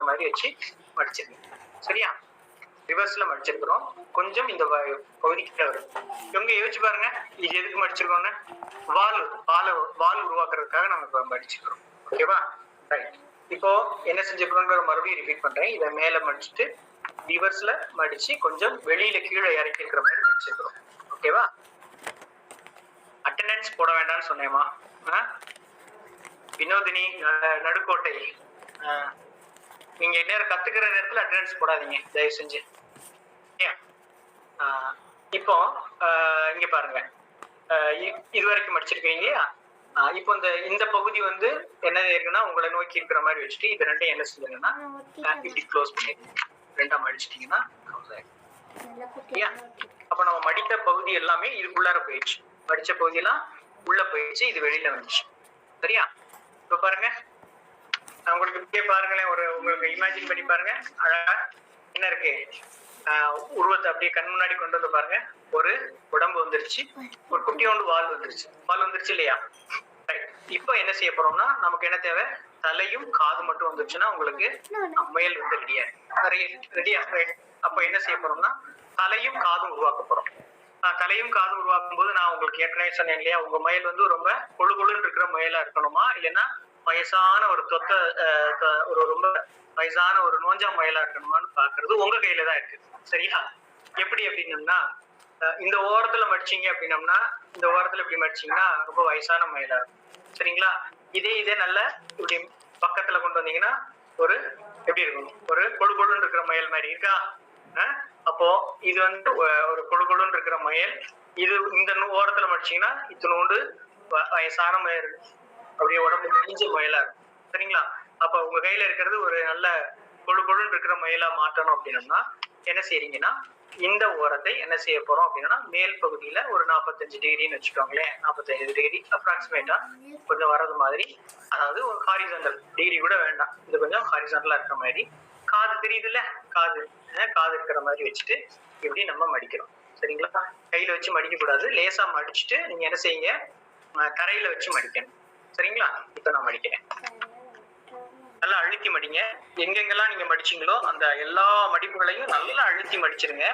மாதிரி வச்சு மடிச்சிருங்க. சரியா? ரிவர்ஸ்ல மடிச்சிருக்கிறோம். கொஞ்சம் இந்த பகுதிக்கிட்ட வரும். இவங்க யோசிச்சு பாருங்க, இது எதுக்கு மடிச்சிருக்கோம்னு? வால் உருவாக்குறதுக்காக நம்ம இப்ப மடிச்சிருக்கிறோம். ஓகேவா? ரைட். இப்போ என்ன செஞ்சிருக்கிறோங்கிற மறுபடியும் ரிப்பீட் பண்றேன். இதை மேல மடிச்சுட்டு ரிவர்ஸ்ல மடிச்சு கொஞ்சம் வெளியில கீழே இறக்கி இருக்கிற மாதிரி மடிச்சிருக்கிறோம். ஓகேவா? அட்டெண்டன்ஸ் போட வேண்டாம்னு சொன்னேமா? வினோதினி, நடுக்கோட்டை, நீங்க நேரம் கத்துக்கிற நேரத்துல அட்டெண்டன்ஸ் போடாதீங்க தயவு செஞ்சு. இப்போ இங்க பாருங்க, இது வரைக்கும் மடிச்சிருக்கீங்க இல்லையா? இப்போ இந்த பகுதி வந்து என்ன இருக்குன்னா உங்களை நோக்கி இருக்கிற மாதிரி வச்சுட்டு இது ரெண்டையும் என்ன செஞ்சீங்கன்னா இப்படி க்ளோஸ் பண்ணிடுங்க. ரெண்டா மடிச்சிட்டீங்கன்னா அப்ப நம்ம மடித்த பகுதி எல்லாமே இதுக்குள்ளார போயிடுச்சு. மடிச்ச பகுதியெல்லாம் உள்ள போயிடுச்சு, இது வெளியில வந்துச்சு. சரியா? இப்ப பாருங்க, உங்களுக்கு இப்படியே பாருங்களேன், உங்களுக்கு இமேஜின் பண்ணி பாருங்க. அழகா என்ன இருக்கு, உருவத்தை அப்படியே கண் முன்னாடி கொண்டு வந்து பாருங்க. ஒரு உடம்பு வந்துருச்சு, ஒரு குட்டியோண்டு வால் வந்துருச்சு இல்லையா? இப்போ என்ன செய்ய போறோம்னா நமக்கு என்ன தேவை, தலையும் காது மட்டும் வந்துருச்சுன்னா உங்களுக்கு முயல் வந்து ரெடியா. அப்ப என்ன செய்ய போறோம்னா தலையும் காதும் உருவாக்க போறோம். தலையும் காதும் உருவாக்கும் போது நான் உங்களுக்கு ஏற்கனவே சொன்னேன் இல்லையா, உங்க முயல் வந்து ரொம்ப கொழுகொழுன்னு இருக்கிற முயலா இருக்கணுமா, இல்லைன்னா வயசான ஒரு ரொம்ப வயசான ஒரு நோஞ்சா முயலா இருக்கணுமான்னு பாக்குறது உங்க கையில தான் இருக்கு. சரியா? எப்படி அப்படின்னம்னா, இந்த ஓரத்துல மடிச்சீங்க அப்படின்னம்னா, இந்த ஓரத்துல இப்படி மடிச்சீங்கன்னா ரொம்ப வயசான முயலா இருக்கும். சரிங்களா? இதே நல்ல இப்படி பக்கத்துல கொண்டு வந்தீங்கன்னா ஒரு எப்படி இருக்கும், ஒரு கொழுகொழுன்னு இருக்கிற முயல் மாதிரி இருக்கா? அப்போ இது வந்து ஒரு கொழுகொழுன்னு இருக்கிற முயல். இது இந்த ஓரத்துல மடிச்சீங்கன்னா இத்தினோண்டு வயசான முயல், அப்படியே உடம்பு நெஞ்ச முயலா இருக்கும். சரிங்களா? அப்ப உங்க கையில இருக்கிறது ஒரு நல்ல கொழுகொழுன்னு இருக்கிற முயலா மாற்றணும் அப்படின்னா என்ன செய்றீங்கன்னா, இந்த ஓரத்தை என்ன செய்ய போறோம் அப்படின்னா மேல் பகுதியில ஒரு 45 டிகிரின்னு வச்சுக்கோங்களேன். 45 டிகிரி அப்ராக்சிமேட்டா கொஞ்சம் வர்றது மாதிரி, அதாவது ஒரு ஹாரிசான்டல் டிகிரி கூட வேண்டாம், இது கொஞ்சம் ஹாரிசான்டலா இருக்கிற மாதிரி. காது தெரியுதுல்ல, காது இருக்கிற மாதிரி வச்சுட்டு இப்படி நம்ம மடிக்கிறோம். சரிங்களா? கையில வச்சு மடிக்க கூடாது, லேசா மடிச்சுட்டு நீங்க என்ன செய்யுங்க, தரையில வச்சு மடிக்கணும். சரிங்களா? இப்ப நான் மடிக்கிறேன். நல்லா அழுத்தி மடிங்க. எங்கெங்கெல்லாம் நீங்க மடிச்சீங்களோ அந்த எல்லா மடிப்புகளையும் நல்லா அழுத்தி மடிச்சிருங்க.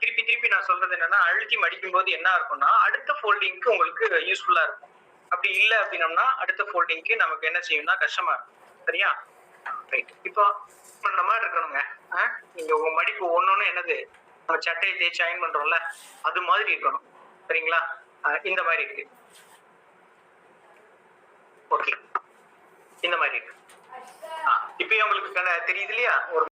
திருப்பி நான் சொல்றது என்னன்னா, அழுத்தி மடிக்கும் போது என்ன இருக்கும்னா அடுத்த ஃபோல்டிங்க்கு உங்களுக்கு யூஸ்ஃபுல்லா இருக்கும். அப்படி இல்லை அப்படின்னம்னா அடுத்த ஃபோல்டிங்க்கு நமக்கு என்ன செய்யும்னா கஷ்டமா இருக்கும். சரியா? ரைட். இப்போ இந்த மாதிரி இருக்கணுங்க. நீங்க உங்க மடிப்பு ஒன்னொன்னு என்னது, நம்ம சட்டையை தேய்ச்சி அயன் பண்றோம்ல அது மாதிரி இருக்கணும். சரிங்களா? இந்த மாதிரி இருக்கு. ஓகே, இந்த மாதிரி இருக்கு. இப்பயே உங்களுக்கு தெரியுது இல்லையா? ஒரு